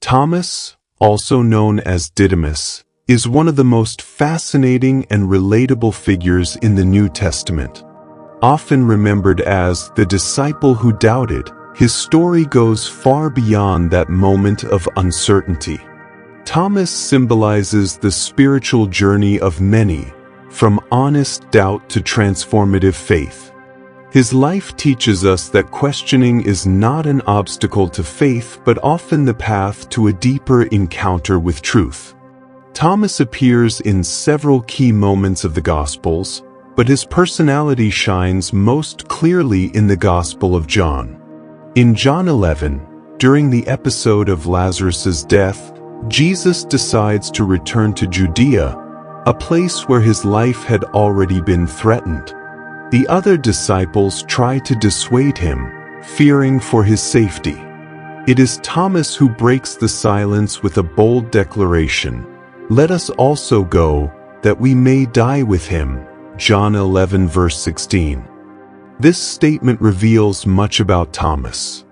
Thomas, also known as Didymus, is one of the most fascinating and relatable figures in the New Testament. Often remembered as the disciple who doubted, his story goes far beyond that moment of uncertainty. Thomas symbolizes the spiritual journey of many, from honest doubt to transformative faith. His life teaches us that questioning is not an obstacle to faith but often the path to a deeper encounter with truth. Thomas appears in several key moments of the Gospels, but his personality shines most clearly in the Gospel of John. In John 11, during the episode of Lazarus's death, Jesus decides to return to Judea, a place where his life had already been threatened. The other disciples try to dissuade him, fearing for his safety. It is Thomas who breaks the silence with a bold declaration, "Let us also go, that we may die with him." John 11 verse 16. This statement reveals much about Thomas.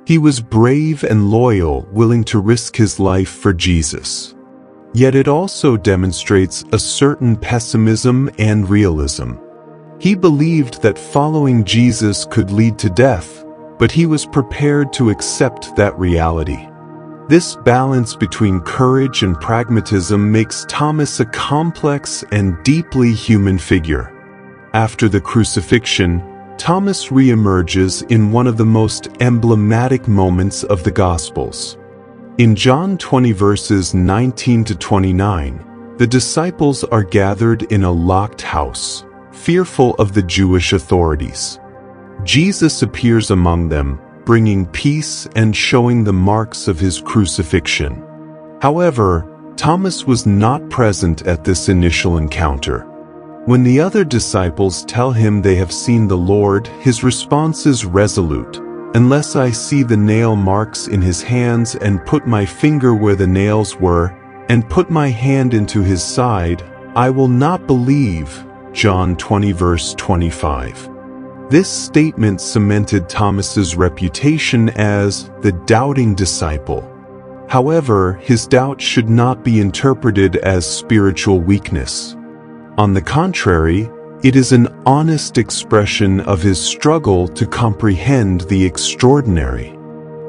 He was brave and loyal, willing to risk his life for Jesus. Yet it also demonstrates a certain pessimism and realism. He believed that following Jesus could lead to death, but he was prepared to accept that reality. This balance between courage and pragmatism makes Thomas a complex and deeply human figure. After the crucifixion, Thomas re-emerges in one of the most emblematic moments of the Gospels. In John 20 verses 19 to 29, the disciples are gathered in a locked house, fearful of the Jewish authorities. Jesus appears among them, bringing peace and showing the marks of his crucifixion. However, Thomas was not present at this initial encounter. When the other disciples tell him they have seen the Lord, his response is resolute. "Unless I see the nail marks in his hands and put my finger where the nails were, and put my hand into his side, I will not believe." John 20 verse 25. This statement cemented Thomas's reputation as the doubting disciple. However, his doubt should not be interpreted as spiritual weakness. On the contrary, it is an honest expression of his struggle to comprehend the extraordinary.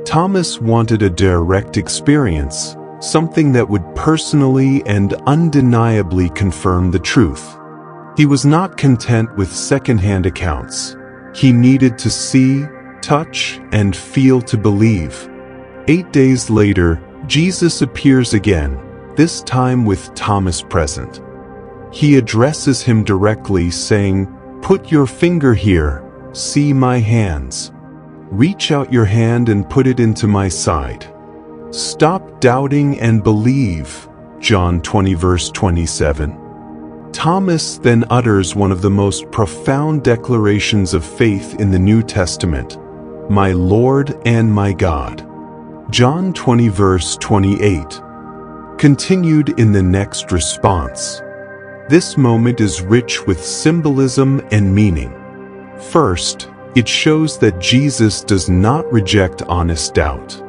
Thomas wanted a direct experience, something that would personally and undeniably confirm the truth. He was not content with second-hand accounts. He needed to see, touch, and feel to believe. 8 days later, Jesus appears again, this time with Thomas present. He addresses him directly, saying, "Put your finger here, see my hands. Reach out your hand and put it into my side. Stop doubting and believe." John 20 verse 27. Thomas then utters one of the most profound declarations of faith in the New Testament, "My Lord and my God." John 20 verse 28. Continued in the next response. This moment is rich with symbolism and meaning. First, it shows that Jesus does not reject honest doubt.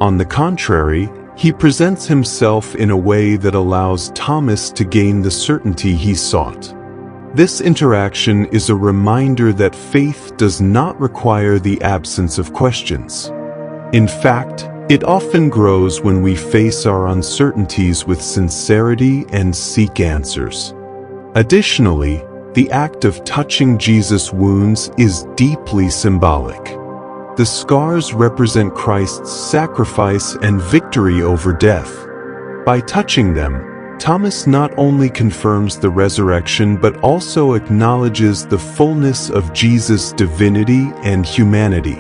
On the contrary, he presents himself in a way that allows Thomas to gain the certainty he sought. This interaction is a reminder that faith does not require the absence of questions. In fact, it often grows when we face our uncertainties with sincerity and seek answers. Additionally, the act of touching Jesus' wounds is deeply symbolic. The scars represent Christ's sacrifice and victory over death. By touching them, Thomas not only confirms the resurrection but also acknowledges the fullness of Jesus' divinity and humanity.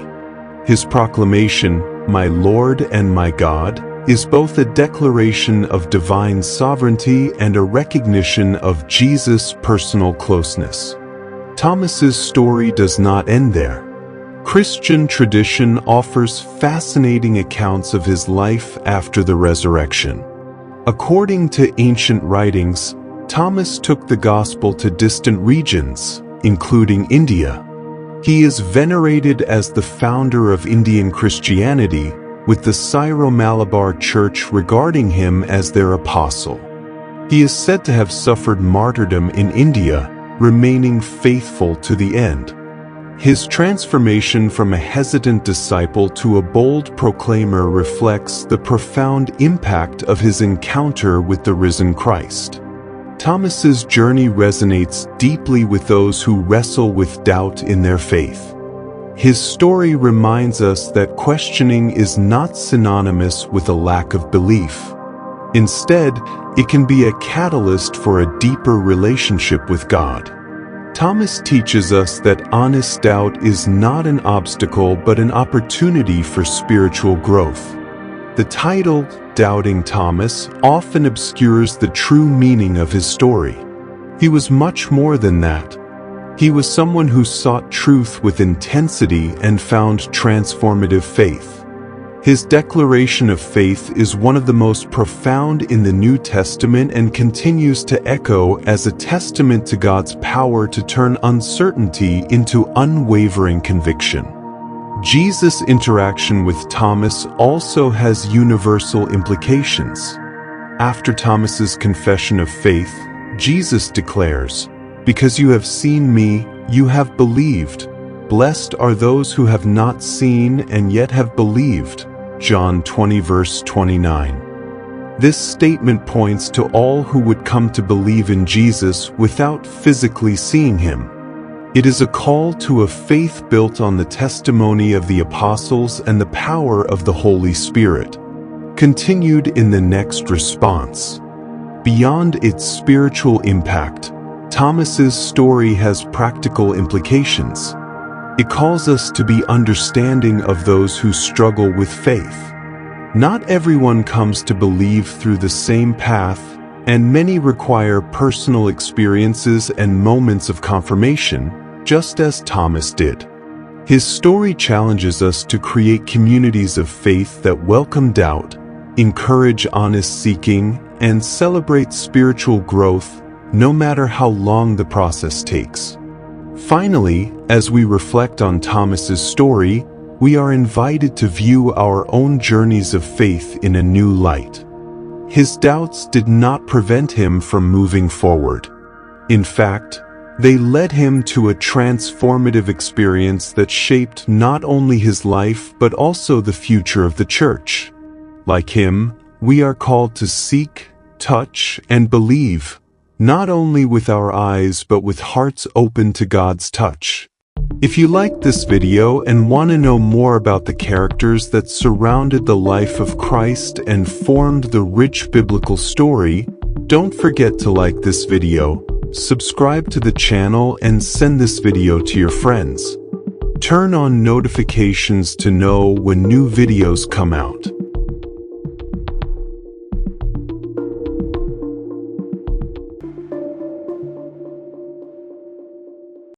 His proclamation, "My Lord and my God," is both a declaration of divine sovereignty and a recognition of Jesus' personal closeness. Thomas's story does not end there. Christian tradition offers fascinating accounts of his life after the resurrection. According to ancient writings, Thomas took the gospel to distant regions, including India. He is venerated as the founder of Indian Christianity, with the Syro-Malabar Church regarding him as their apostle. He is said to have suffered martyrdom in India, remaining faithful to the end. His transformation from a hesitant disciple to a bold proclaimer reflects the profound impact of his encounter with the risen Christ. Thomas's journey resonates deeply with those who wrestle with doubt in their faith. His story reminds us that questioning is not synonymous with a lack of belief. Instead, it can be a catalyst for a deeper relationship with God. Thomas teaches us that honest doubt is not an obstacle but an opportunity for spiritual growth. The title, Doubting Thomas, often obscures the true meaning of his story. He was much more than that. He was someone who sought truth with intensity and found transformative faith. His declaration of faith is one of the most profound in the New Testament and continues to echo as a testament to God's power to turn uncertainty into unwavering conviction. Jesus' interaction with Thomas also has universal implications. After Thomas's confession of faith, Jesus declares, "Because you have seen me, you have believed. Blessed are those who have not seen and yet have believed." John 20 verse 29. This statement points to all who would come to believe in Jesus without physically seeing him. It is a call to a faith built on the testimony of the apostles and the power of the Holy Spirit. Continued in the next response. Beyond its spiritual impact, Thomas's story has practical implications. It calls us to be understanding of those who struggle with faith. Not everyone comes to believe through the same path, and many require personal experiences and moments of confirmation, just as Thomas did. His story challenges us to create communities of faith that welcome doubt, encourage honest seeking, and celebrate spiritual growth, no matter how long the process takes. Finally, as we reflect on Thomas's story, we are invited to view our own journeys of faith in a new light. His doubts did not prevent him from moving forward. In fact, they led him to a transformative experience that shaped not only his life but also the future of the church. Like him, we are called to seek, touch, and believe, not only with our eyes but with hearts open to God's touch. If you liked this video and want to know more about the characters that surrounded the life of Christ and formed the rich biblical story, don't forget to like this video, subscribe to the channel, and send this video to your friends. Turn on notifications to know when new videos come out.